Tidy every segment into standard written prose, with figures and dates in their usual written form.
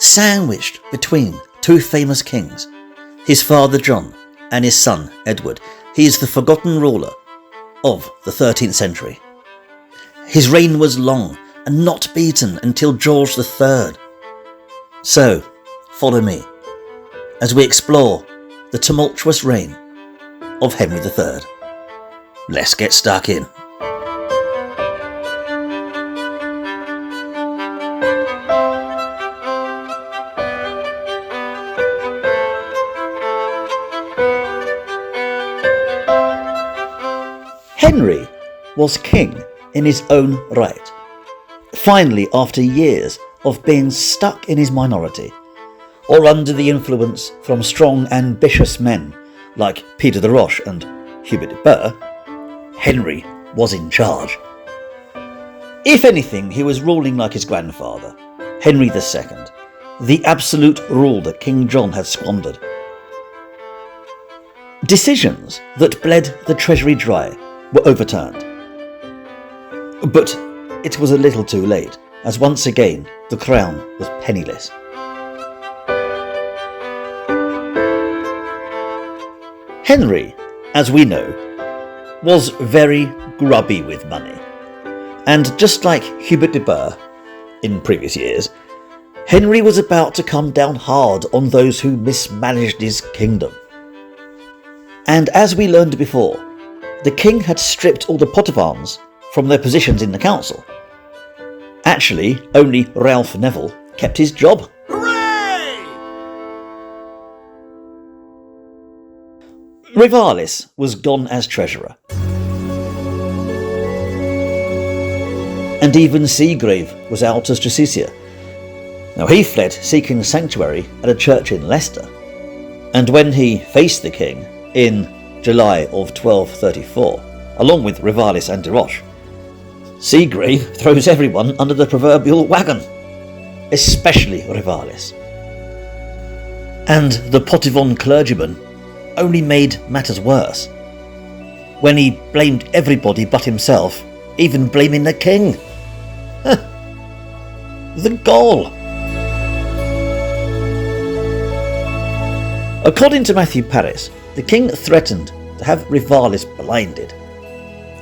sandwiched between two famous kings, his father John and his son Edward. He is the forgotten ruler of the 13th century. His reign was long and not beaten until George III. So, follow me as we explore the tumultuous reign of Henry III. Let's get stuck in. Henry was king in his own right. Finally, after years of being stuck in his minority, or under the influence from strong, ambitious men like Peter de Roche and Hubert de Burgh, Henry was in charge. If anything, he was ruling like his grandfather, Henry II, the absolute rule that King John had squandered. Decisions that bled the treasury dry were overturned. But it was a little too late, as once again the crown was penniless. Henry, as we know, was very grubby with money, and just like Hubert de Burgh in previous years, Henry was about to come down hard on those who mismanaged his kingdom. And as we learned before, the king had stripped all the Potivans from their positions in the council. Actually, only Ralph Neville kept his job. Hooray! Rivalis was gone as treasurer. And even Seagrave was out as justiciar. Now he fled seeking sanctuary at a church in Leicester. And when he faced the king in July of 1234, along with Rivalis and de Roche, Seagrave throws everyone under the proverbial wagon, especially Rivalis. And the Potivon clergyman only made matters worse, when he blamed everybody but himself, even blaming the king. The gall! According to Matthew Paris, the king threatened to have Rivalis blinded.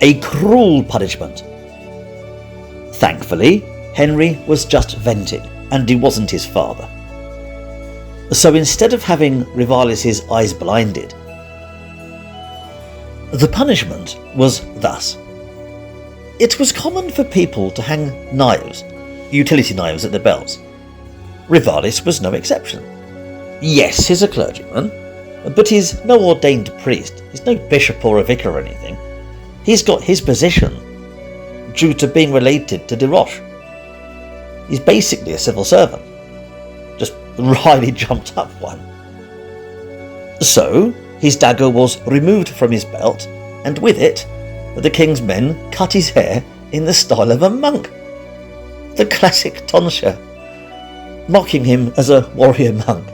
A cruel punishment. Thankfully, Henry was just venting, and he wasn't his father. So instead of having Rivalis' eyes blinded, the punishment was thus. It was common for people to hang knives, utility knives, at their belts. Rivalis was no exception. Yes, he's a clergyman, but he's no ordained priest. He's no bishop or a vicar or anything. He's got his position due to being related to de Roche. He's basically a civil servant, just really jumped up one. So his dagger was removed from his belt, and with it the king's men cut his hair in the style of a monk. The classic tonsure, mocking him as a warrior monk.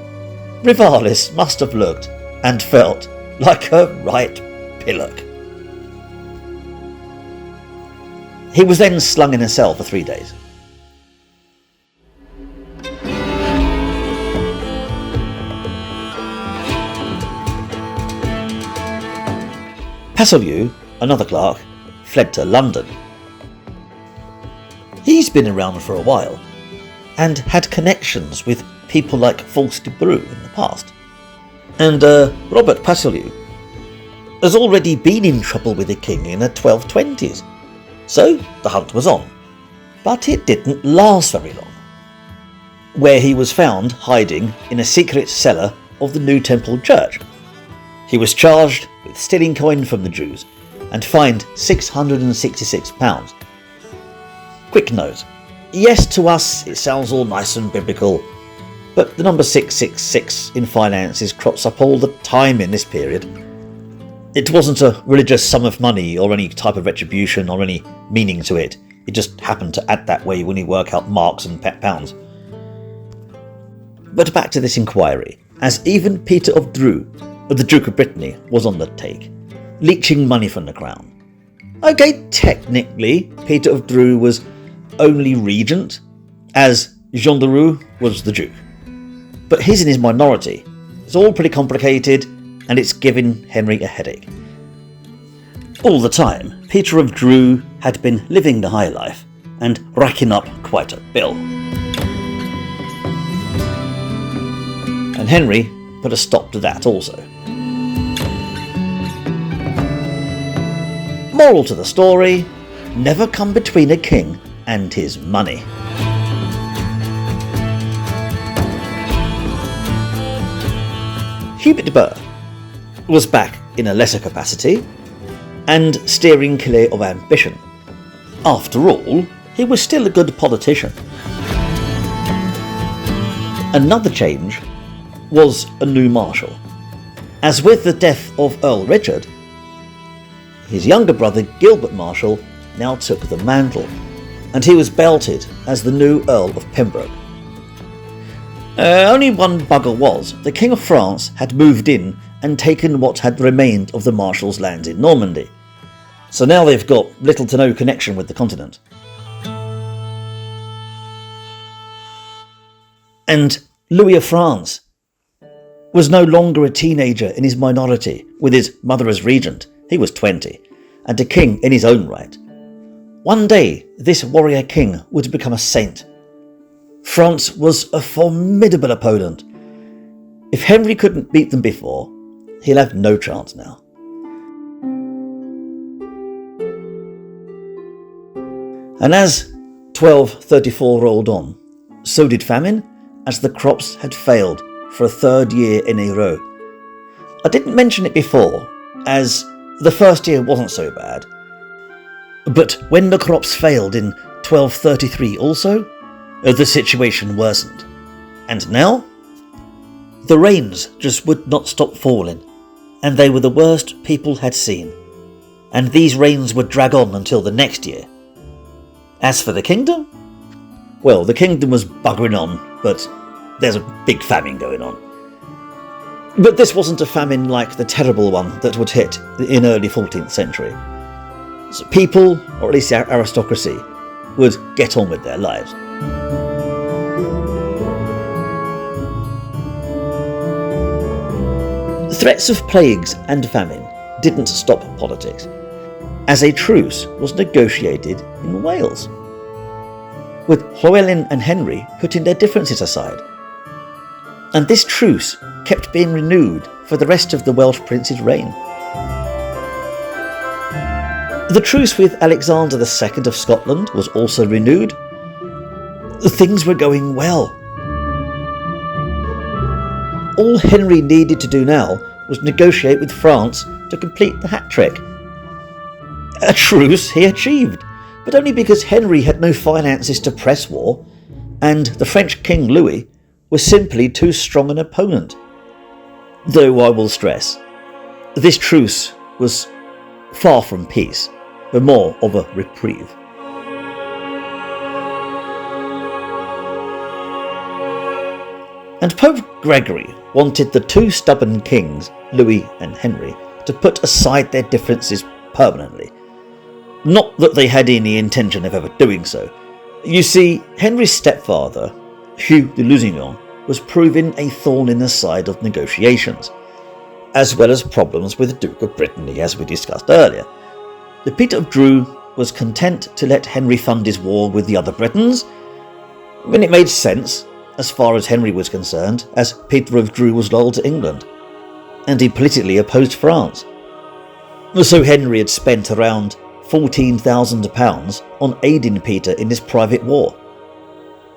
Rivalis must have looked and felt like a right pillock. He was then slung in a cell for 3 days. Passeau, another clerk, fled to London. He's been around for a while, and had connections with people like False de Brew in the past. And Robert Passeau has already been in trouble with the king in the 1220s. So the hunt was on, but it didn't last very long, where he was found hiding in a secret cellar of the New Temple Church. He was charged with stealing coin from the Jews and fined £666. Quick note, yes, to us it sounds all nice and biblical, but the number 666 in finances crops up all the time in this period. It wasn't a religious sum of money or any type of retribution or any meaning to it. It just happened to add that way when you work out marks and pounds. But back to this inquiry, as even Peter of Dreux, the Duke of Brittany, was on the take, leeching money from the crown. Okay, technically, Peter of Dreux was only regent, as Jean de Roux was the Duke. but he's in his minority. It's all pretty complicated, and it's giving Henry a headache. All the time, Peter of Drew had been living the high life and racking up quite a bill. And Henry put a stop to that also. Moral to the story, never come between a king and his money. Hubert Burr was back in a lesser capacity and steering clear of ambition. After all, he was still a good politician. Another change was a new marshal. As with the death of Earl Richard, his younger brother Gilbert Marshal now took the mantle, and he was belted as the new Earl of Pembroke. Only one bugger was, the King of France had moved in and taken what had remained of the Marshal's lands in Normandy, so now they've got little to no connection with the continent. And Louis of France was no longer a teenager in his minority with his mother as regent. He was 20, and a king in his own right. One day, this warrior king would become a saint. France was a formidable opponent. If Henry couldn't beat them before, he'll have no chance now. And as 1234 rolled on, so did famine, as the crops had failed for a third year in a row. I didn't mention it before, as the first year wasn't so bad. But when the crops failed in 1233 also, the situation worsened. And now, the rains just would not stop falling, and they were the worst people had seen. And these rains would drag on until the next year. As for the kingdom, well, the kingdom was buggering on, but there's a big famine going on. But this wasn't a famine like the terrible one that would hit in early 14th century. So people, or at least the aristocracy, would get on with their lives. Threats of plagues and famine didn't stop politics, as a truce was negotiated in Wales, with Llewellyn and Henry putting their differences aside. And this truce kept being renewed for the rest of the Welsh prince's reign. The truce with Alexander II of Scotland was also renewed. Things were going well. All Henry needed to do now was negotiate with France to complete the hat trick. A truce he achieved, but only because Henry had no finances to press war, and the French King Louis was simply too strong an opponent. Though I will stress, this truce was far from peace, but more of a reprieve. And Pope Gregory wanted the two stubborn kings, Louis and Henry, to put aside their differences permanently. Not that they had any intention of ever doing so. You see, Henry's stepfather, Hugh de Lusignan, was proving a thorn in the side of negotiations, as well as problems with the Duke of Brittany, as we discussed earlier. The Peter of Drew was content to let Henry fund his war with the other Britons, when it made sense, as far as Henry was concerned, as Peter of Drew was loyal to England, and he politically opposed France. So Henry had spent around £14,000 on aiding Peter in this private war,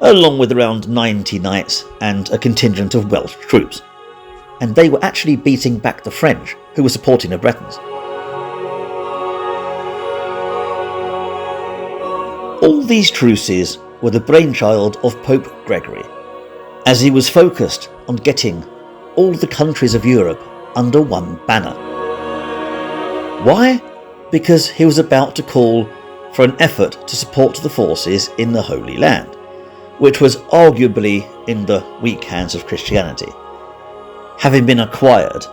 along with around 90 knights and a contingent of Welsh troops. And they were actually beating back the French, who were supporting the Bretons. All these truces were the brainchild of Pope Gregory, as he was focused on getting all the countries of Europe under one banner. Why? Because he was about to call for an effort to support the forces in the Holy Land, which was arguably in the weak hands of Christianity, having been acquired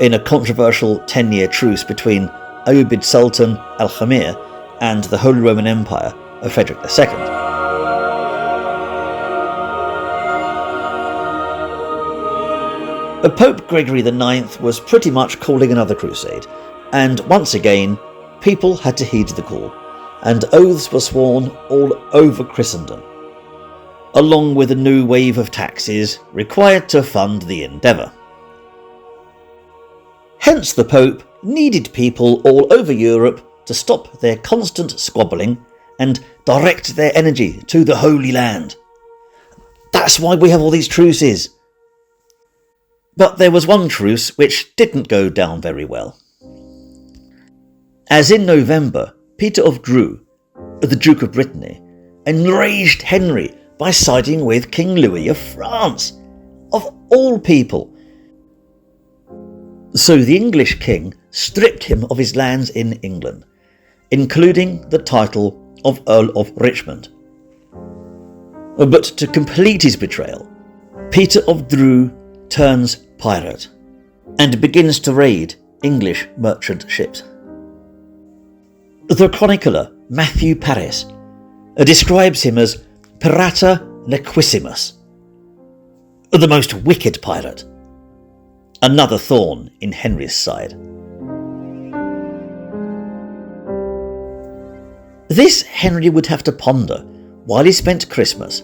in a controversial 10-year truce between Ayyubid Sultan al-Khamir and the Holy Roman Empire of Frederick II. Pope Gregory IX was pretty much calling another crusade, and once again, people had to heed the call, and oaths were sworn all over Christendom, along with a new wave of taxes required to fund the endeavour. Hence the Pope needed people all over Europe to stop their constant squabbling and direct their energy to the Holy Land. That's why we have all these truces. But there was one truce which didn't go down very well. As in November, Peter of Dreux, the Duke of Brittany, enraged Henry by siding with King Louis of France, of all people. So the English king stripped him of his lands in England, including the title of Earl of Richmond. But to complete his betrayal, Peter of Dreux turns pirate and begins to raid English merchant ships. The chronicler Matthew Paris describes him as pirata nequissimus, the most wicked pirate, another thorn in Henry's side. This Henry would have to ponder while he spent Christmas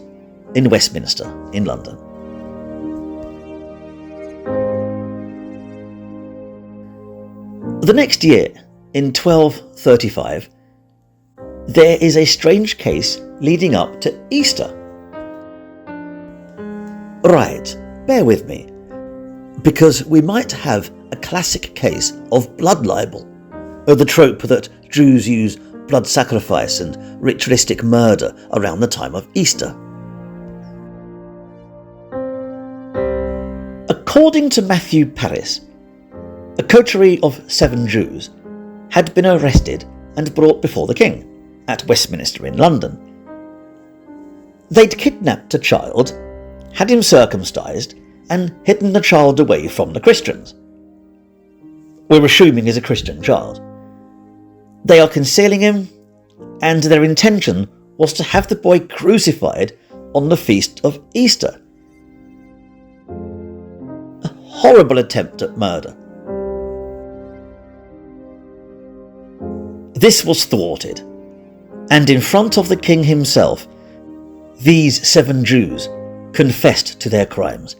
in Westminster in London. The next year, in 1235, there is a strange case leading up to Easter. Right, bear with me, because we might have a classic case of blood libel, or the trope that Jews use blood sacrifice and ritualistic murder around the time of Easter. According to Matthew Paris, a coterie of 7 Jews had been arrested and brought before the king at Westminster in London. They'd kidnapped a child, had him circumcised, and hidden the child away from the Christians. We're assuming he's a Christian child. They are concealing him, and their intention was to have the boy crucified on the feast of Easter. A horrible attempt at murder. This was thwarted, and in front of the king himself, these 7 Jews confessed to their crimes.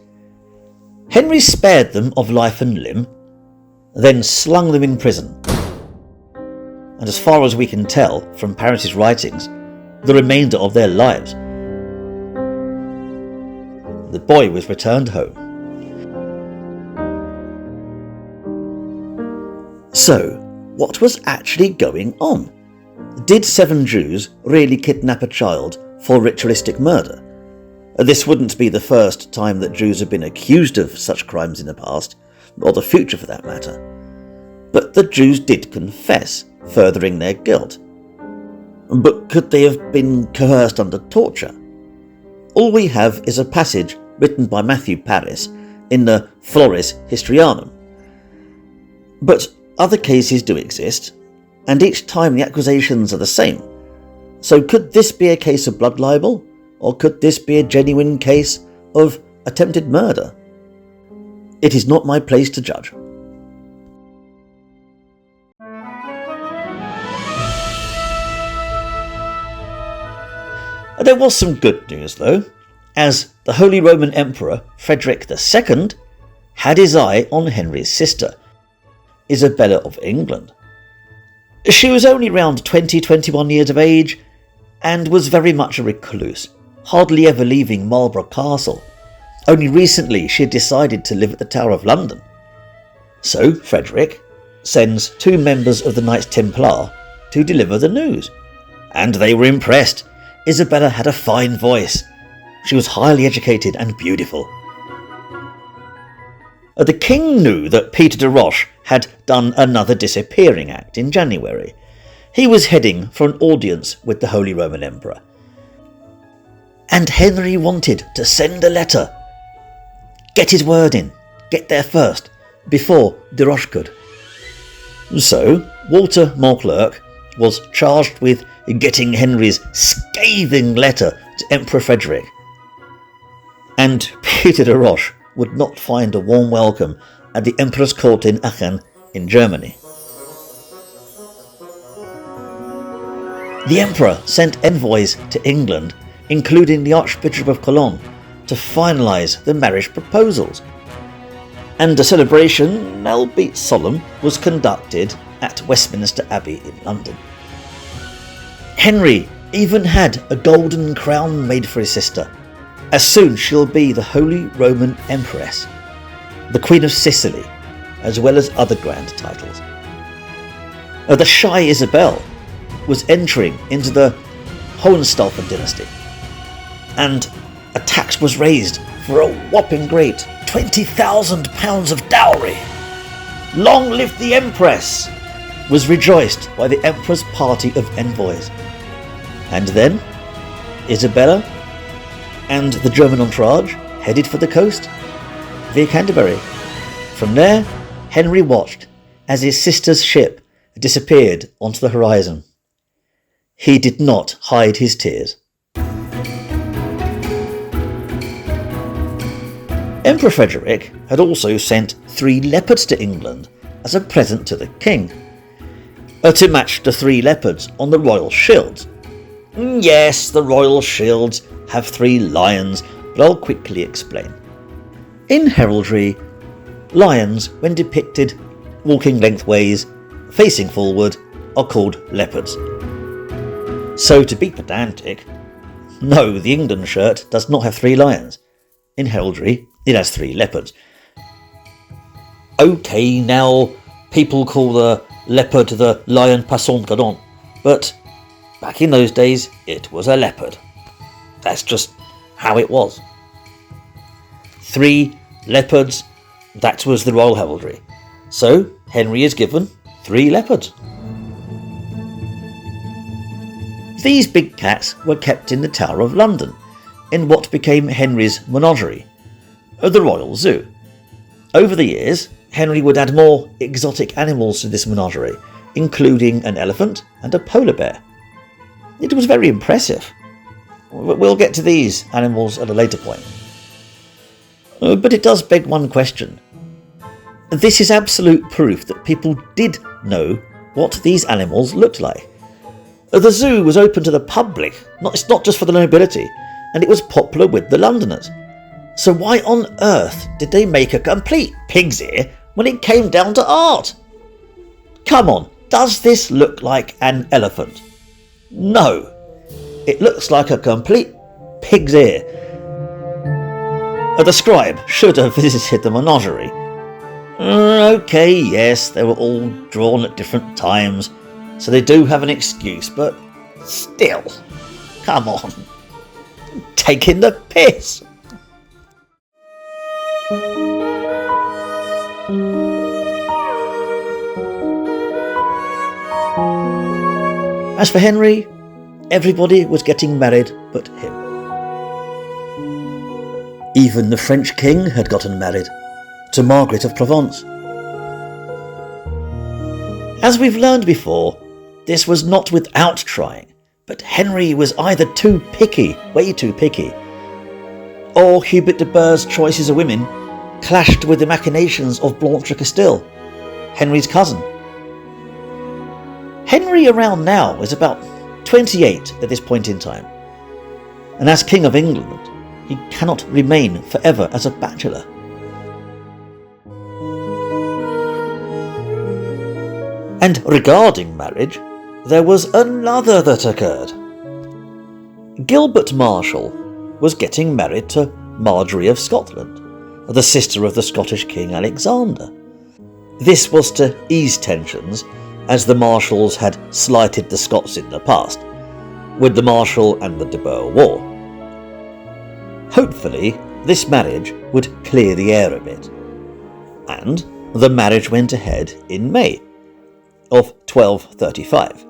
Henry spared them of life and limb, then slung them in prison. And as far as we can tell from Paris's writings, the remainder of their lives. The boy was returned home. So, what was actually going on? Did 7 Jews really kidnap a child for ritualistic murder? This wouldn't be the first time that Jews have been accused of such crimes in the past, or the future for that matter. But the Jews did confess, furthering their guilt. But could they have been coerced under torture? All we have is a passage written by Matthew Paris in the Flores Historiarum. But other cases do exist, and each time the accusations are the same. So could this be a case of blood libel, or could this be a genuine case of attempted murder? It is not my place to judge. There was some good news though, as the Holy Roman Emperor Frederick II had his eye on Henry's sister, Isabella of England. She was only around 21 years of age and was very much a recluse, hardly ever leaving Marlborough Castle. Only recently she had decided to live at the Tower of London. So Frederick sends 2 members of the Knights Templar to deliver the news, and they were impressed. Isabella had a fine voice. She was highly educated and beautiful. The king knew that Peter de Roche had done another disappearing act in January. He was heading for an audience with the Holy Roman Emperor. And Henry wanted to send a letter. Get his word in, get there first, before de Roche could. So, Walter Montclerc was charged with getting Henry's scathing letter to Emperor Frederick. And Peter de Roche would not find a warm welcome at the Emperor's court in Aachen in Germany. The Emperor sent envoys to England, including the Archbishop of Cologne, to finalise the marriage proposals. And a celebration, albeit solemn, was conducted at Westminster Abbey in London. Henry even had a golden crown made for his sister, as soon she'll be the Holy Roman Empress, the Queen of Sicily, as well as other grand titles. The shy Isabel was entering into the Hohenstaufen dynasty, and a tax was raised for a whopping great £20,000 of dowry. Long live the Empress! Was rejoiced by the Emperor's party of envoys. And then Isabella and the German entourage headed for the coast via Canterbury. From there, Henry watched as his sister's ship disappeared onto the horizon. He did not hide his tears. Emperor Frederick had also sent 3 leopards to England as a present to the king, to match the 3 leopards on the royal shields. Yes, the royal shields have 3 lions, but I'll quickly explain. In heraldry, lions, when depicted walking lengthways, facing forward, are called leopards. So to be pedantic, no, the England shirt does not have 3 lions. In heraldry, it has 3 leopards. Okay, now people call the leopard the lion passant gadon, but back in those days it was a leopard. That's just how it was. 3 leopards, that was the royal heraldry. So Henry is given 3 leopards. These big cats were kept in the Tower of London, in what became Henry's menagerie, the Royal Zoo. Over the years, Henry would add more exotic animals to this menagerie, including an elephant and a polar bear. It was very impressive. We'll get to these animals at a later point. But it does beg one question. This is absolute proof that people did know what these animals looked like. The zoo was open to the public, it's not just for the nobility, and it was popular with the Londoners. So why on earth did they make a complete pig's ear when it came down to art? Come on, does this look like an elephant? No, it looks like a complete pig's ear. The scribe should have visited the menagerie. Okay, yes, they were all drawn at different times, so they do have an excuse, but still, come on, taking the piss. As for Henry, everybody was getting married but him. Even the French king had gotten married, to Margret of Provence. As we've learned before, this was not without trying, but Henry was either too picky, way too picky, or Hubert de Burgh's choices of women clashed with the machinations of Blanche de Castile, Henry's cousin. Henry around now is about 28 at this point in time, and as King of England, he cannot remain forever as a bachelor. And regarding marriage, there was another that occurred. Gilbert Marshal was getting married to Marjorie of Scotland, the sister of the Scottish King Alexander. This was to ease tensions, as the Marshals had slighted the Scots in the past, with the Marshal and the De Burgh War. Hopefully, this marriage would clear the air a bit. And the marriage went ahead in May of 1235,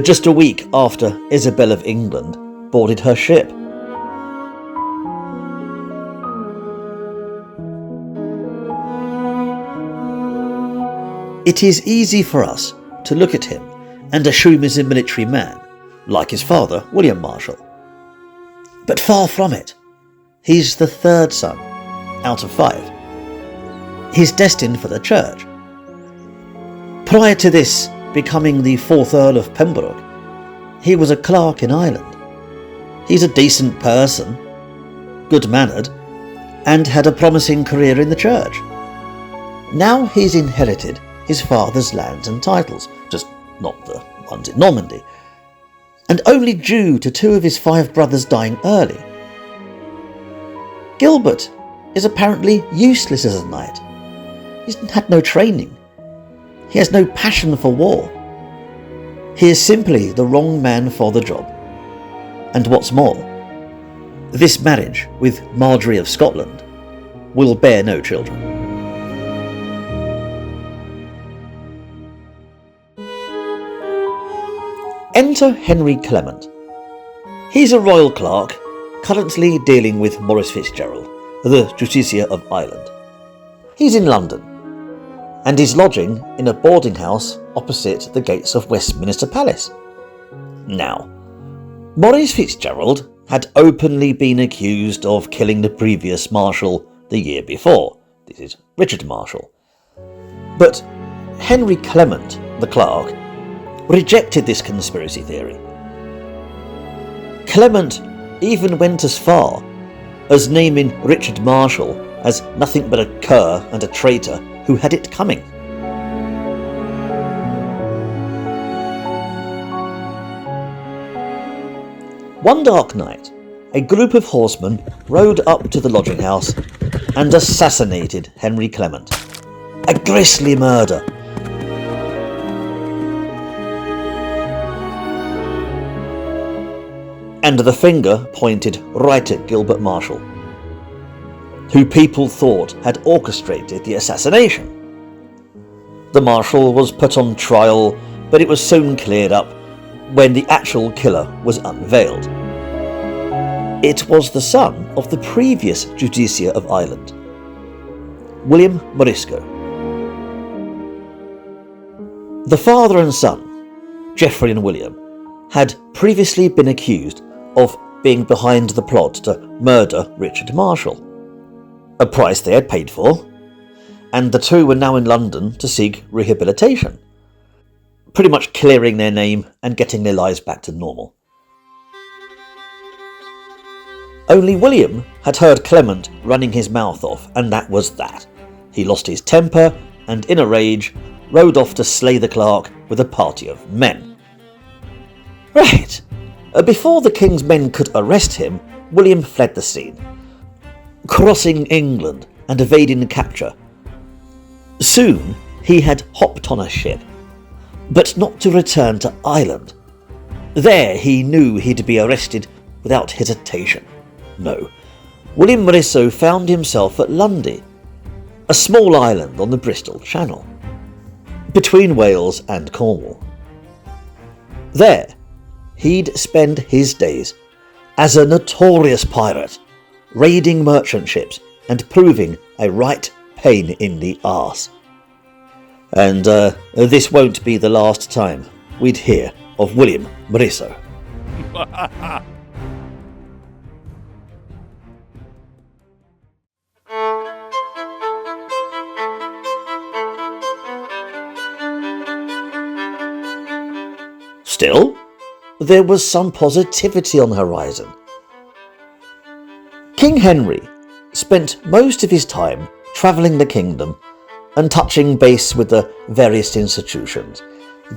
just a week after Isabel of England boarded her ship. It is easy for us to look at him and assume he's a military man, like his father, William Marshal. But far from it. He's the third son, out of 5. He's destined for the church. Prior to this becoming the 4th Earl of Pembroke, he was a clerk in Ireland. He's a decent person, good-mannered, and had a promising career in the church. Now he's inherited his father's lands and titles, just not the ones in Normandy, and only due to 2 of his 5 brothers dying early. Gilbert is apparently useless as a knight. He's had no training. He has no passion for war. He is simply the wrong man for the job. And what's more, this marriage with Marjorie of Scotland will bear no children. Enter Henry Clement. He's a royal clerk, currently dealing with Maurice Fitzgerald, the Justiciar of Ireland. He's in London, and is lodging in a boarding house opposite the gates of Westminster Palace. Now, Maurice Fitzgerald had openly been accused of killing the previous Marshal the year before. This is Richard Marshal. But Henry Clement, the clerk, rejected this conspiracy theory. Clement even went as far as naming Richard Marshal as nothing but a cur and a traitor who had it coming. One dark night, a group of horsemen rode up to the lodging house and assassinated Henry Clement. A grisly murder. And the finger pointed right at Gilbert Marshal, who people thought had orchestrated the assassination. The Marshal was put on trial, but it was soon cleared up when the actual killer was unveiled. It was the son of the previous Justiciar of Ireland, William Morisco. The father and son, Geoffrey and William, had previously been accused of being behind the plot to murder Richard Marshal, a price they had paid for, and the two were now in London to seek rehabilitation, pretty much clearing their name and getting their lives back to normal. Only William had heard Clement running his mouth off, and that was that. He lost his temper and, in a rage, rode off to slay the clerk with a party of men. Right. Before the king's men could arrest him, William fled the scene, crossing England and evading capture. Soon he had hopped on a ship, but not to return to Ireland. There he knew he'd be arrested without hesitation. No, William Morisco found himself at Lundy, a small island on the Bristol Channel, between Wales and Cornwall. There he'd spend his days as a notorious pirate, raiding merchant ships and proving a right pain in the arse. And this won't be the last time we'd hear of William Morisco. Still, there was some positivity on the horizon. King Henry spent most of his time travelling the kingdom and touching base with the various institutions,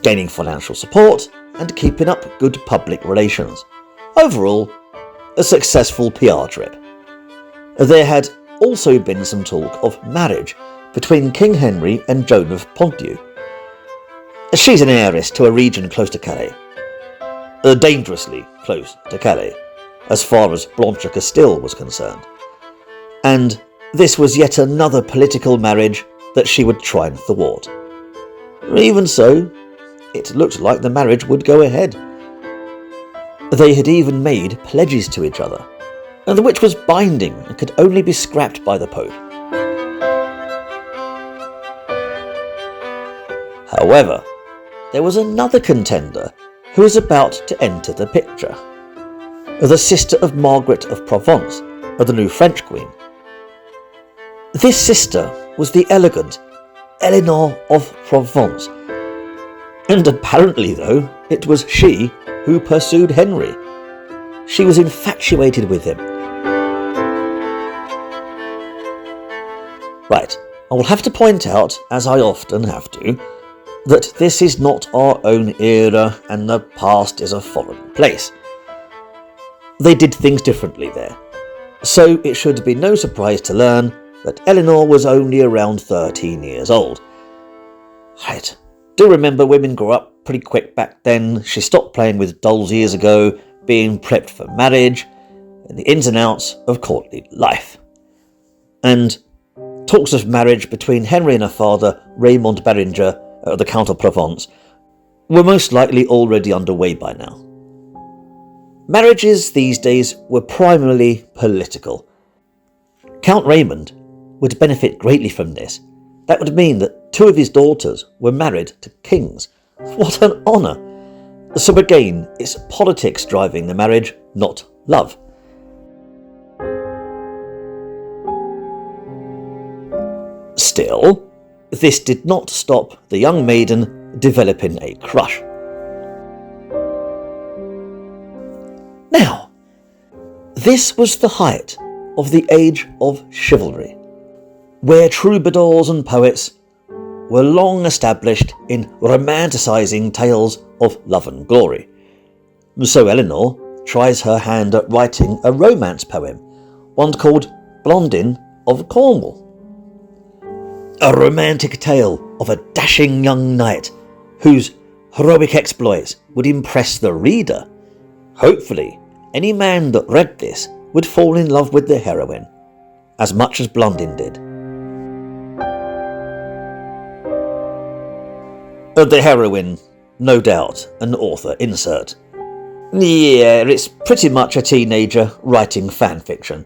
gaining financial support and keeping up good public relations. Overall, a successful PR trip. There had also been some talk of marriage between King Henry and Joan of Ponthieu. She's an heiress to a region close to Calais. Dangerously close to Calais, as far as Blanche-Castile was concerned. And this was yet another political marriage that she would try and thwart. Even so, it looked like the marriage would go ahead. They had even made pledges to each other, and which was binding and could only be scrapped by the Pope. However, there was another contender who was about to enter the picture. The sister of Margret of Provence, the new French queen. This sister was the elegant Eleanor of Provence, and apparently, though, it was she who pursued Henry. She was infatuated with him. Right, I will have to point out, as I often have to, that this is not our own era and the past is a foreign place. They did things differently there, so it should be no surprise to learn that Eleanor was only around 13 years old. Right, do remember women grew up pretty quick back then. She stopped playing with dolls years ago, being prepped for marriage, and the ins and outs of courtly life. And talks of marriage between Henry and her father, Raymond Beringer, the Count of Provence, were most likely already underway by now. Marriages these days were primarily political. Count Raymond would benefit greatly from this. That would mean that 2 of his daughters were married to kings. What an honour! So again, it's politics driving the marriage, not love. Still, this did not stop the young maiden developing a crush. Now, this was the height of the age of chivalry, where troubadours and poets were long established in romanticising tales of love and glory. So Eleanor tries her hand at writing a romance poem, one called Blondin of Cornwall. A romantic tale of a dashing young knight whose heroic exploits would impress the reader. Hopefully, any man that read this would fall in love with the heroine, as much as Blondin did. The heroine, no doubt, an author insert. Yeah, it's pretty much a teenager writing fan fiction.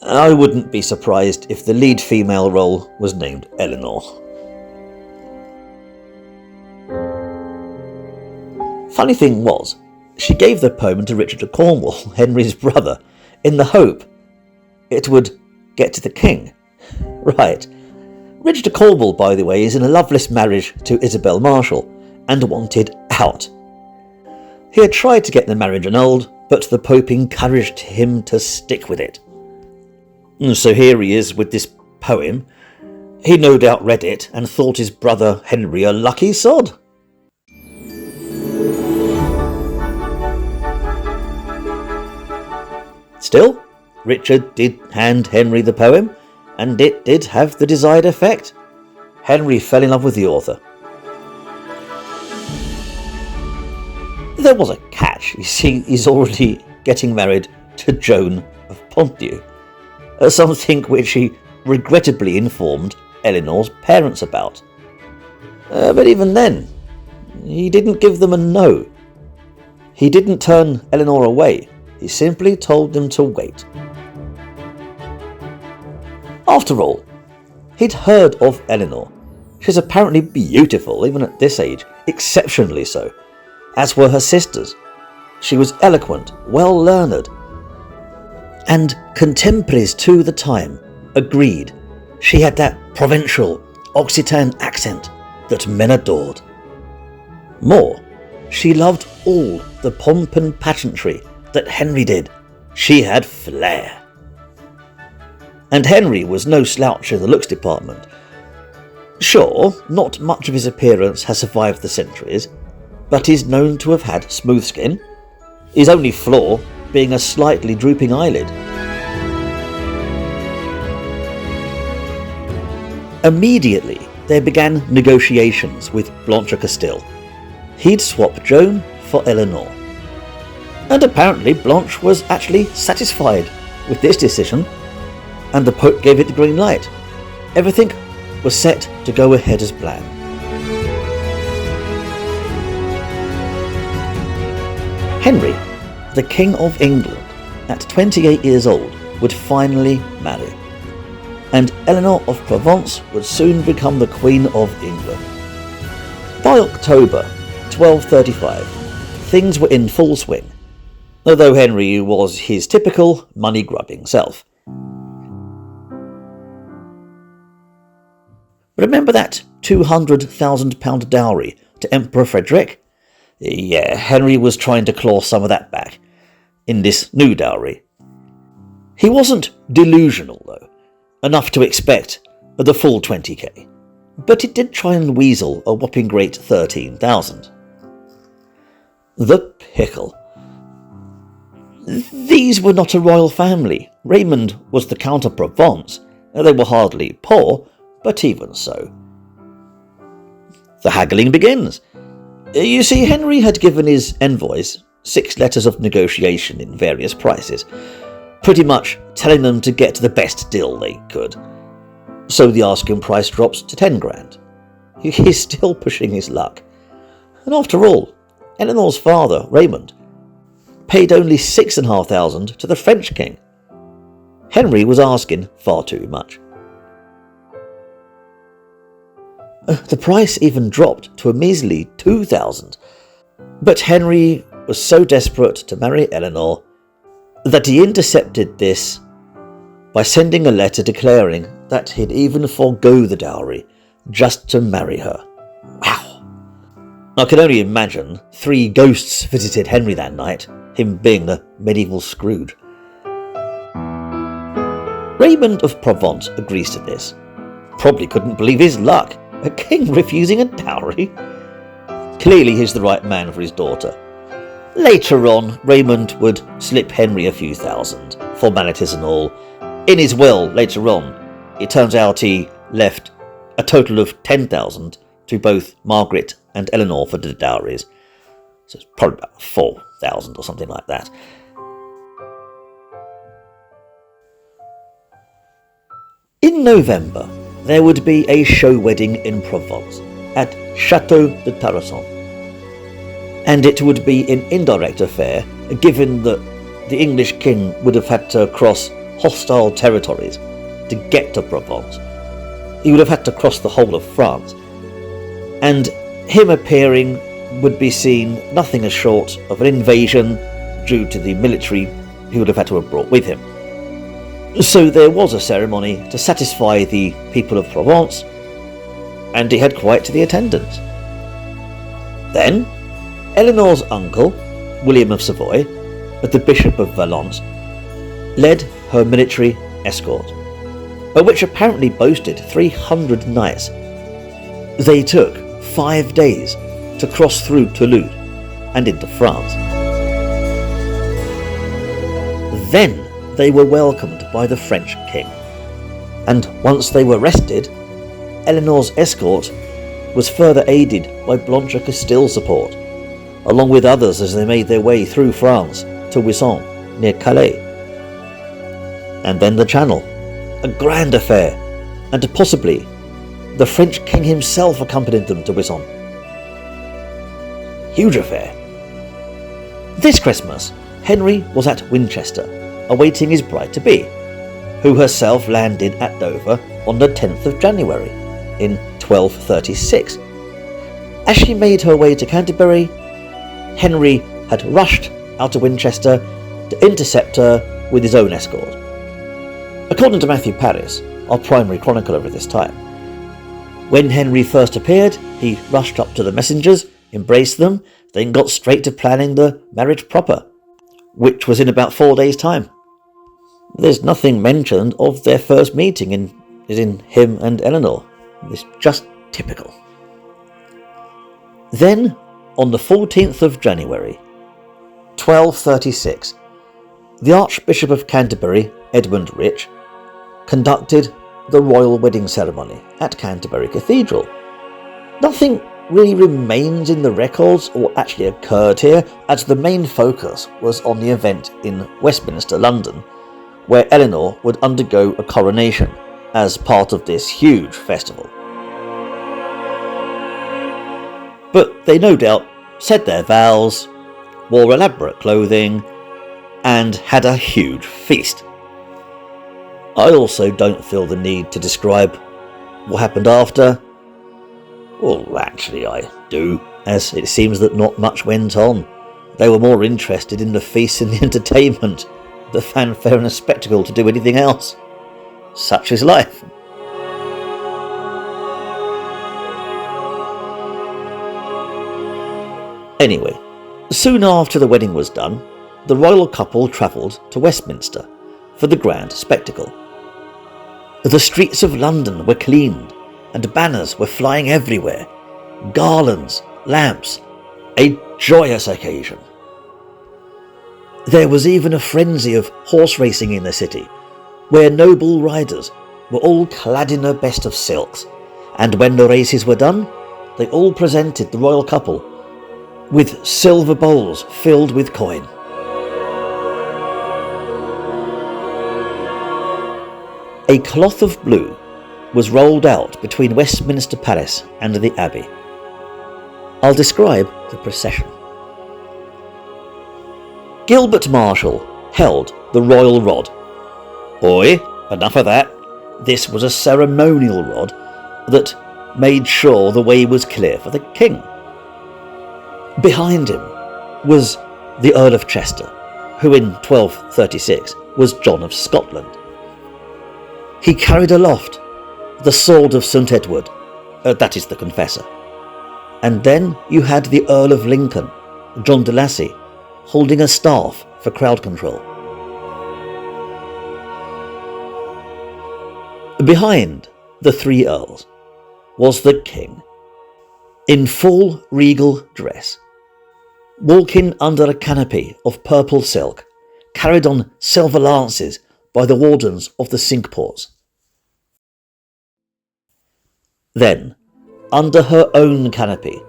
I wouldn't be surprised if the lead female role was named Eleanor. Funny thing was, she gave the poem to Richard of Cornwall, Henry's brother, in the hope it would get to the king. Right. Richard of Cornwall, by the way, is in a loveless marriage to Isabel Marshall, and wanted out. He had tried to get the marriage annulled, but the Pope encouraged him to stick with it. So here he is with this poem. He no doubt read it and thought his brother Henry a lucky sod. Still, Richard did hand Henry the poem, and it did have the desired effect. Henry fell in love with the author. There was a catch. You see, he's already getting married to Joan of Ponthieu, something which he regrettably informed Eleanor's parents about. But even then, he didn't give them a no. He didn't turn Eleanor away. He simply told them to wait. After all, he'd heard of Eleanor. She's apparently beautiful, even at this age, exceptionally so, as were her sisters. She was eloquent, well-learned, and contemporaries to the time agreed she had that provincial Occitan accent that men adored. More, she loved all the pomp and pageantry that Henry did. She had flair. And Henry was no slouch in the looks department. Sure, not much of his appearance has survived the centuries, but he's known to have had smooth skin, his only flaw being a slightly drooping eyelid. Immediately, there began negotiations with Blanche of Castile. He'd swap Joan for Eleanor. And apparently Blanche was actually satisfied with this decision, and the Pope gave it the green light. Everything was set to go ahead as planned. Henry, the King of England, at 28 years old, would finally marry, and Eleanor of Provence would soon become the Queen of England. By October 1235, things were in full swing, although Henry was his typical money-grubbing self. Remember that £200,000 dowry to Emperor Frederick? Yeah, Henry was trying to claw some of that back in this new dowry. He wasn't delusional, though, enough to expect the full 20k, but it did try and weasel a whopping great 13,000. The pickle. These were not a royal family. Raymond was the Count of Provence. They were hardly poor, but even so. The haggling begins. You see, Henry had given his envoys 6 letters of negotiation in various prices, pretty much telling them to get the best deal they could. So the asking price drops to 10 grand. He's still pushing his luck. And after all, Eleanor's father, Raymond, paid only 6,500 to the French king. Henry was asking far too much. The price even dropped to a measly 2,000, but Henry was so desperate to marry Eleanor that he intercepted this by sending a letter declaring that he'd even forego the dowry just to marry her. Wow! I can only imagine 3 ghosts visited Henry that night, him being the medieval Scrooge. Raymond of Provence agrees to this. Probably couldn't believe his luck. A king refusing a dowry? Clearly he's the right man for his daughter. Later on, Raymond would slip Henry a few thousand, formalities and all. In his will, later on, it turns out he left a total of 10,000 to both Margret and Eleanor for the dowries. So it's probably about 4,000 or something like that. In November, there would be a show wedding in Provence at Château de Tarascon, and it would be an indirect affair given that the English king would have had to cross hostile territories to get to Provence. He would have had to cross the whole of France, and him appearing would be seen nothing as short of an invasion due to the military he would have had to have brought with him. So there was a ceremony to satisfy the people of Provence, and he had quite the attendance. Then, Eleanor's uncle, William of Savoy, the Bishop of Valence, led her military escort, which apparently boasted 300 knights. They took 5 days to cross through Toulouse and into France. Then they were welcomed by the French king, and once they were rested, Eleanor's escort was further aided by Blanche of Castile's support, along with others as they made their way through France to Wissant, near Calais. And then the Channel, a grand affair, and possibly the French king himself accompanied them to Wissant. Huge affair. This Christmas, Henry was at Winchester, awaiting his bride-to-be, who herself landed at Dover on the 10th of January in 1236. As she made her way to Canterbury, Henry had rushed out of Winchester to intercept her with his own escort. According to Matthew Paris, our primary chronicler of this time, when Henry first appeared, he rushed up to the messengers, embraced them, then got straight to planning the marriage proper, which was in about 4 days' time. There's nothing mentioned of their first meeting in him and Eleanor. It's just typical. Then, on the 14th of January, 1236, the Archbishop of Canterbury, Edmund Rich, conducted the royal wedding ceremony at Canterbury Cathedral. Nothing really remains in the records or actually occurred here, as the main focus was on the event in Westminster, London, where Eleanor would undergo a coronation as part of this huge festival. But they no doubt said their vows, wore elaborate clothing, and had a huge feast. I also don't feel the need to describe what happened after. Well, actually I do, as it seems that not much went on. They were more interested in the feast and the entertainment, the fanfare and the spectacle, to do anything else. Such is life. Anyway, soon after the wedding was done, the royal couple travelled to Westminster for the grand spectacle. The streets of London were cleaned, and banners were flying everywhere, garlands, lamps, a joyous occasion. There was even a frenzy of horse racing in the city, where noble riders were all clad in their best of silks, and when the races were done, they all presented the royal couple with silver bowls filled with coin. A cloth of blue was rolled out between Westminster Palace and the Abbey. I'll describe the procession. Gilbert Marshall held the royal rod. Boy, enough of that. This was a ceremonial rod that made sure the way was clear for the king. Behind him was the Earl of Chester, who in 1236 was John of Scotland. He carried aloft the sword of St. Edward, that is the Confessor. And then you had the Earl of Lincoln, John de Lacy, holding a staff for crowd control. Behind the three earls was the king, in full regal dress, walking under a canopy of purple silk, carried on silver lances by the wardens of the Cinque Ports. Then, under her own canopy,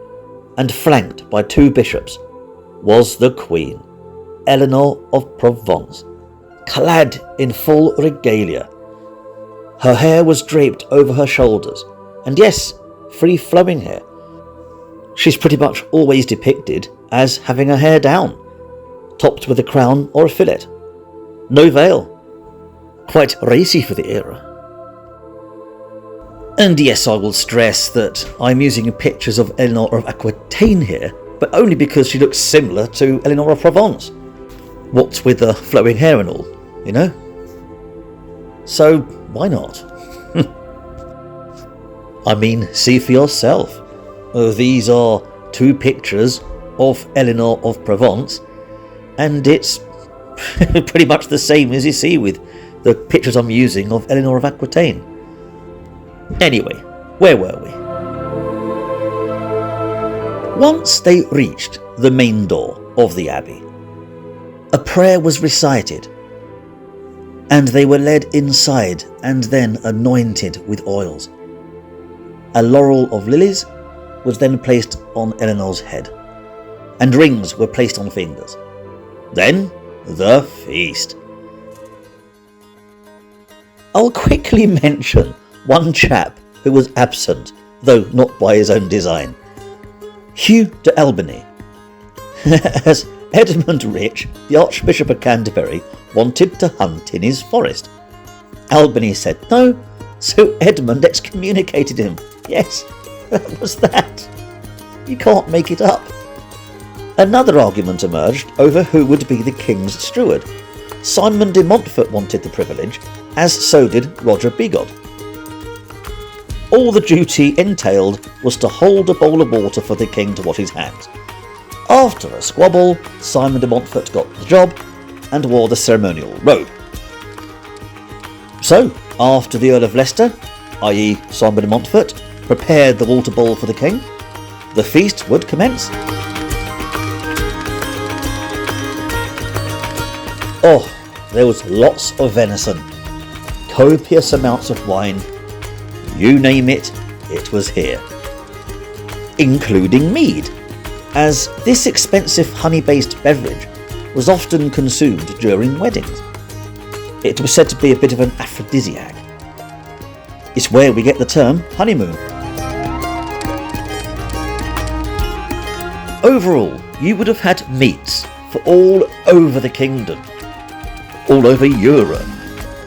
and flanked by two bishops, was the Queen, Eleanor of Provence, clad in full regalia. Her hair was draped over her shoulders, and yes, free-flowing hair. She's pretty much always depicted as having her hair down, topped with a crown or a fillet. No veil. Quite racy for the era. And yes, I will stress that I'm using pictures of Eleanor of Aquitaine here, but only because she looks similar to Eleanor of Provence. What's with the flowing hair and all, you know? So, why not? I mean, see for yourself. These are two pictures of Eleanor of Provence, and it's pretty much the same as you see with the pictures I'm using of Eleanor of Aquitaine. Anyway, where were we? Once they reached the main door of the abbey, a prayer was recited, and they were led inside and then anointed with oils. A laurel of lilies was then placed on Eleanor's head, and rings were placed on fingers. Then the feast. I'll quickly mention one chap who was absent, though not by his own design. Hugh de Albany. As Edmund Rich, the Archbishop of Canterbury, wanted to hunt in his forest. Albany said no, so Edmund excommunicated him. Yes, that was that. You can't make it up. Another argument emerged over who would be the king's steward. Simon de Montfort wanted the privilege, as so did Roger Bigod. All the duty entailed was to hold a bowl of water for the king to wash his hands. After a squabble, Simon de Montfort got the job and wore the ceremonial robe. So, after the Earl of Leicester, i.e. Simon de Montfort, prepared the water bowl for the king, the feast would commence. Oh, there was lots of venison, copious amounts of wine. You name it, it was here. Including mead, as this expensive honey-based beverage was often consumed during weddings. It was said to be a bit of an aphrodisiac. It's where we get the term honeymoon. Overall, you would have had meats for all over the kingdom, all over Europe.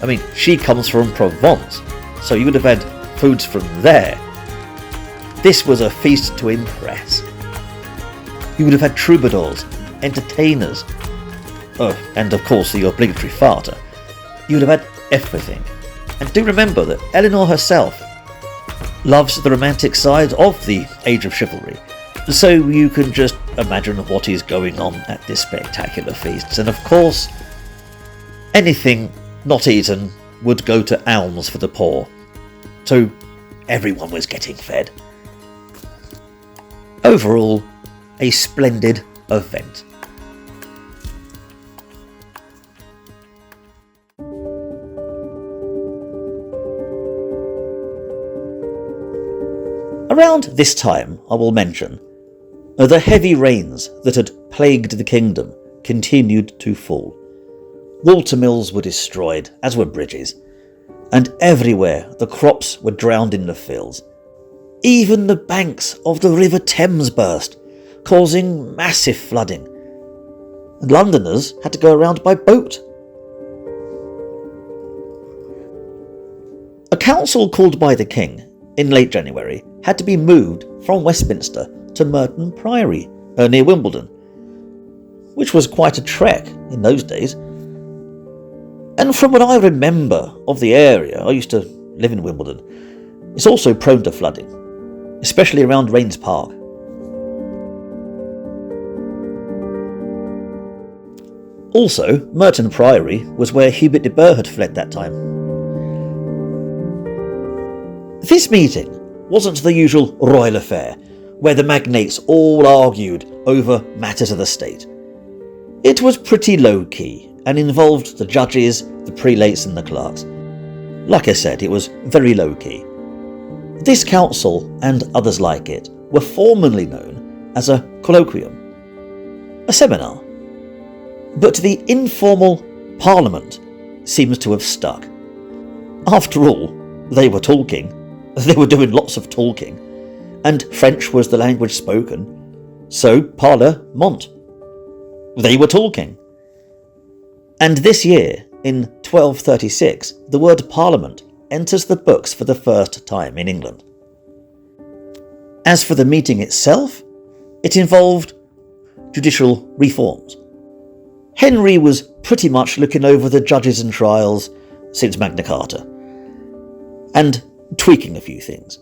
I mean, she comes from Provence, so you would have had foods from there. This was a feast to impress. You would have had troubadours, entertainers, and of course the obligatory farter. You would have had everything. And do remember that Eleanor herself loves the romantic side of the Age of Chivalry, So you can just imagine what is going on at this spectacular feast. And of course, anything not eaten would go to alms for the poor. So everyone was getting fed. Overall, a splendid event. Around this time, I will mention, the heavy rains that had plagued the kingdom continued to fall. Watermills were destroyed, as were bridges, and everywhere the crops were drowned in the fields. Even the banks of the River Thames burst, causing massive flooding. Londoners had to go around by boat. A council called by the king in late January had to be moved from Westminster to Merton Priory, near Wimbledon, which was quite a trek in those days. And from what I remember of the area, I used to live in Wimbledon, it's also prone to flooding, especially around Rains Park. Also, Merton Priory was where Hubert de Burgh had fled that time. This meeting wasn't the usual royal affair, where the magnates all argued over matters of the state. It was pretty low-key, and involved the judges, the prelates and the clerks. Like I said, it was very low-key. This council, and others like it, were formerly known as a colloquium, a seminar. But the informal parliament seems to have stuck. After all, they were talking. They were doing lots of talking, and French was the language spoken, so parlement. They were talking. And this year, in 1236, the word parliament enters the books for the first time in England. As for the meeting itself, it involved judicial reforms. Henry was pretty much looking over the judges and trials since Magna Carta, and tweaking a few things.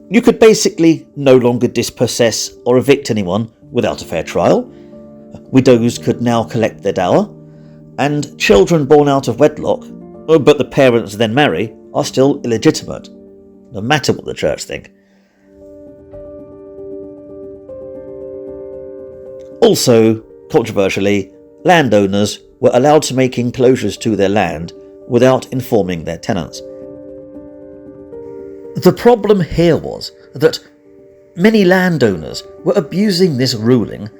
You could basically no longer dispossess or evict anyone without a fair trial. Widows could now collect their dower, and children born out of wedlock, but the parents then marry, are still illegitimate, no matter what the church think. Also, controversially, landowners were allowed to make enclosures to their land without informing their tenants. The problem here was that many landowners were abusing this ruling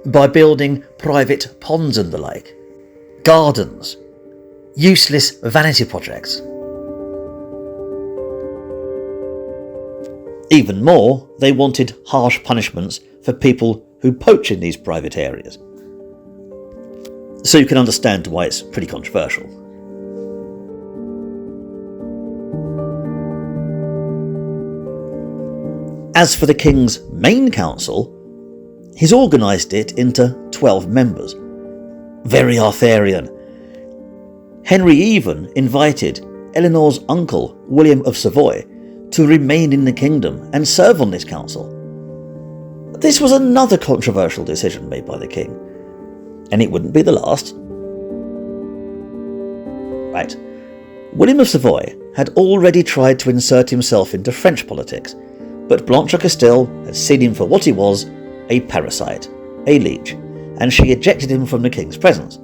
by building private ponds and the like, gardens, useless vanity projects. Even more, they wanted harsh punishments for people who poach in these private areas. So you can understand why it's pretty controversial. As for the king's main council, he's organised it into 12 members. Very Arthurian. Henry even invited Eleanor's uncle, William of Savoy, to remain in the kingdom and serve on this council. This was another controversial decision made by the king, and it wouldn't be the last. Right. William of Savoy had already tried to insert himself into French politics, but Blanche of Castile had seen him for what he was, a parasite, a leech, and she ejected him from the king's presence.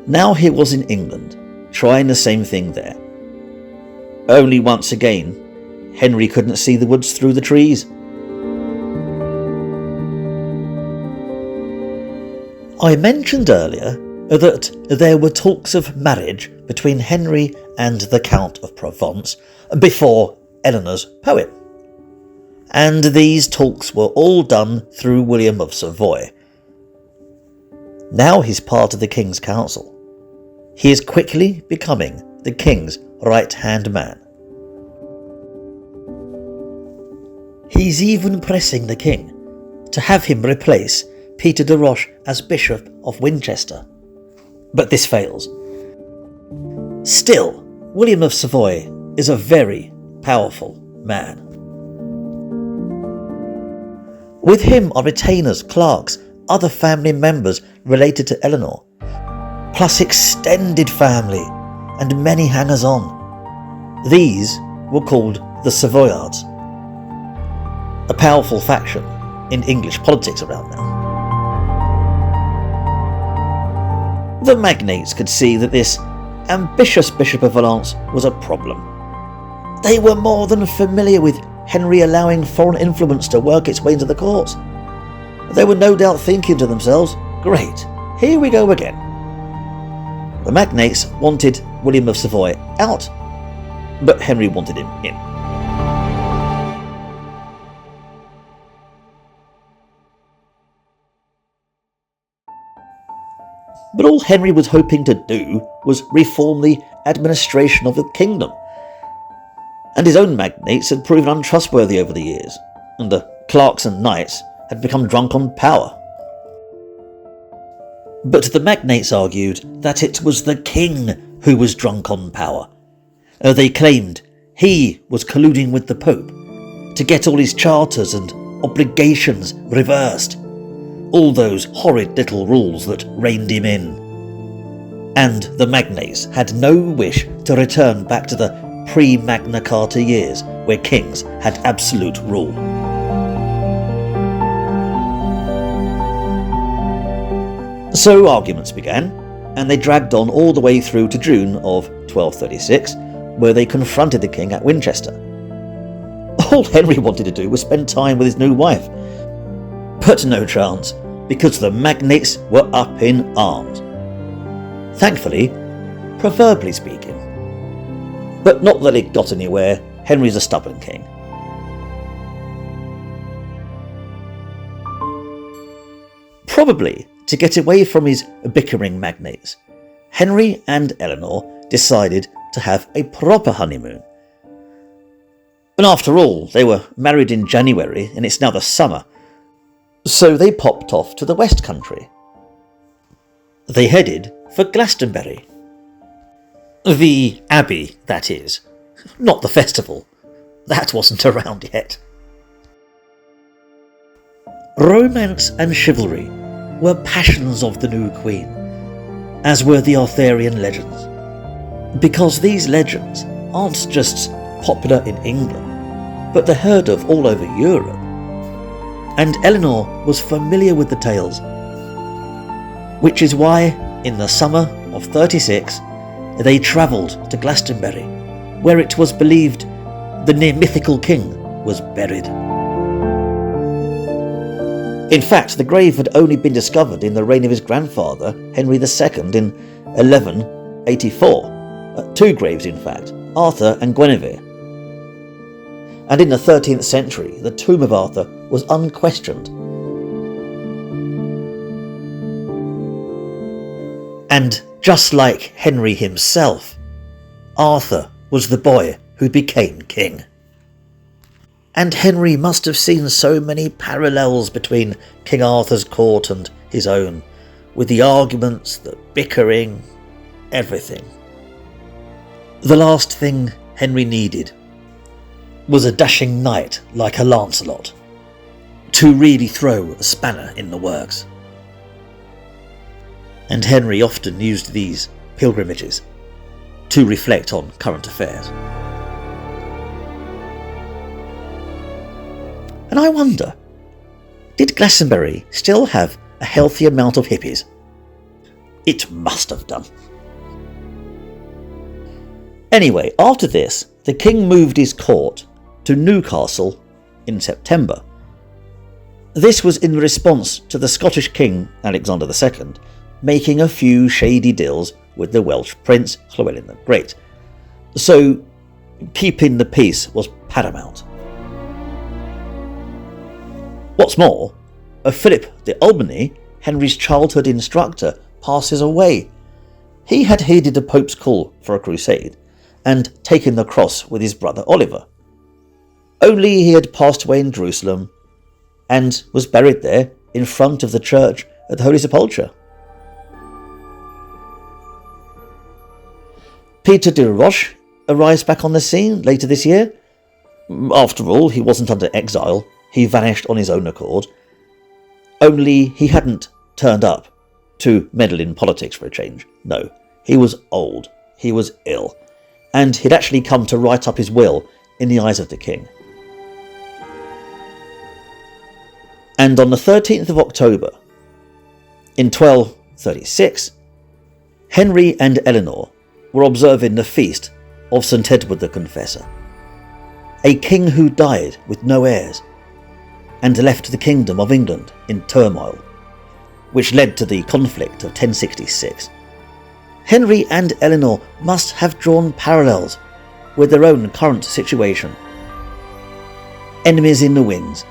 Now he was in England, trying the same thing there. Only once again, Henry couldn't see the woods through the trees. I mentioned earlier that there were talks of marriage between Henry and the Count of Provence before Eleanor's poem. And these talks were all done through William of Savoy. Now he's part of the king's council. He is quickly becoming the king's right-hand man. He's even pressing the king to have him replace Peter de Roche as Bishop of Winchester. But this fails. Still, William of Savoy is a very powerful man. With him are retainers, clerks, other family members related to Eleanor, plus extended family and many hangers-on. These were called the Savoyards, a powerful faction in English politics around now. The magnates could see that this ambitious Bishop of Valence was a problem. They were more than familiar with Henry allowing foreign influence to work its way into the courts. They were no doubt thinking to themselves, great, here we go again. The magnates wanted William of Savoy out, but Henry wanted him in. But all Henry was hoping to do was reform the administration of the kingdom. And his own magnates had proven untrustworthy over the years, and the clerks and knights had become drunk on power. But the magnates argued that it was the king who was drunk on power. They claimed he was colluding with the Pope to get all his charters and obligations reversed, all those horrid little rules that reined him in. And the magnates had no wish to return back to the pre-Magna Carta years where kings had absolute rule. So arguments began, and they dragged on all the way through to June of 1236, where they confronted the king at Winchester. All Henry wanted to do was spend time with his new wife, but no chance, because the magnates were up in arms. Thankfully, proverbially speaking. But not that it got anywhere, Henry's a stubborn king. Probably to get away from his bickering magnates, Henry and Eleanor decided to have a proper honeymoon. And after all, they were married in January and it's now the summer, so they popped off to the West Country. They headed for Glastonbury. The Abbey, that is. Not the festival. That wasn't around yet. Romance and chivalry were passions of the new queen, as were the Arthurian legends. Because these legends aren't just popular in England, but they're heard of all over Europe. And Eleanor was familiar with the tales, which is why, in the summer of 36, they travelled to Glastonbury, where it was believed the near-mythical king was buried. In fact, the grave had only been discovered in the reign of his grandfather, Henry II, in 1184. Two graves, in fact, Arthur and Guinevere. And in the 13th century, the tomb of Arthur was unquestioned. And just like Henry himself, Arthur was the boy who became king. And Henry must have seen so many parallels between King Arthur's court and his own, with the arguments, the bickering, everything. The last thing Henry needed was a dashing knight like a Lancelot to really throw a spanner in the works. And Henry often used these pilgrimages to reflect on current affairs. And I wonder, did Glastonbury still have a healthy amount of hippies? It must have done. Anyway, after this, the king moved his court to Newcastle in September. This was in response to the Scottish king, Alexander II, making a few shady deals with the Welsh prince, Llewellyn the Great. So, keeping the peace was paramount. What's more, Philip the Albany, Henry's childhood instructor, passes away. He had heeded the Pope's call for a crusade and taken the cross with his brother Oliver. Only he had passed away in Jerusalem and was buried there in front of the church at the Holy Sepulchre. Peter de Roche arrives back on the scene later this year. After all, he wasn't under exile, he vanished on his own accord. Only he hadn't turned up to meddle in politics for a change. No, he was old, he was ill, and he'd actually come to write up his will in the eyes of the king. And on the 13th of October, in 1236, Henry and Eleanor were observing the feast of St. Edward the Confessor, a king who died with no heirs and left the kingdom of England in turmoil, which led to the conflict of 1066. Henry and Eleanor must have drawn parallels with their own current situation. Enemies in the wings,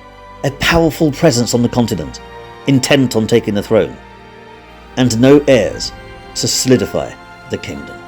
a powerful presence on the continent, intent on taking the throne, and no heirs to solidify the kingdom.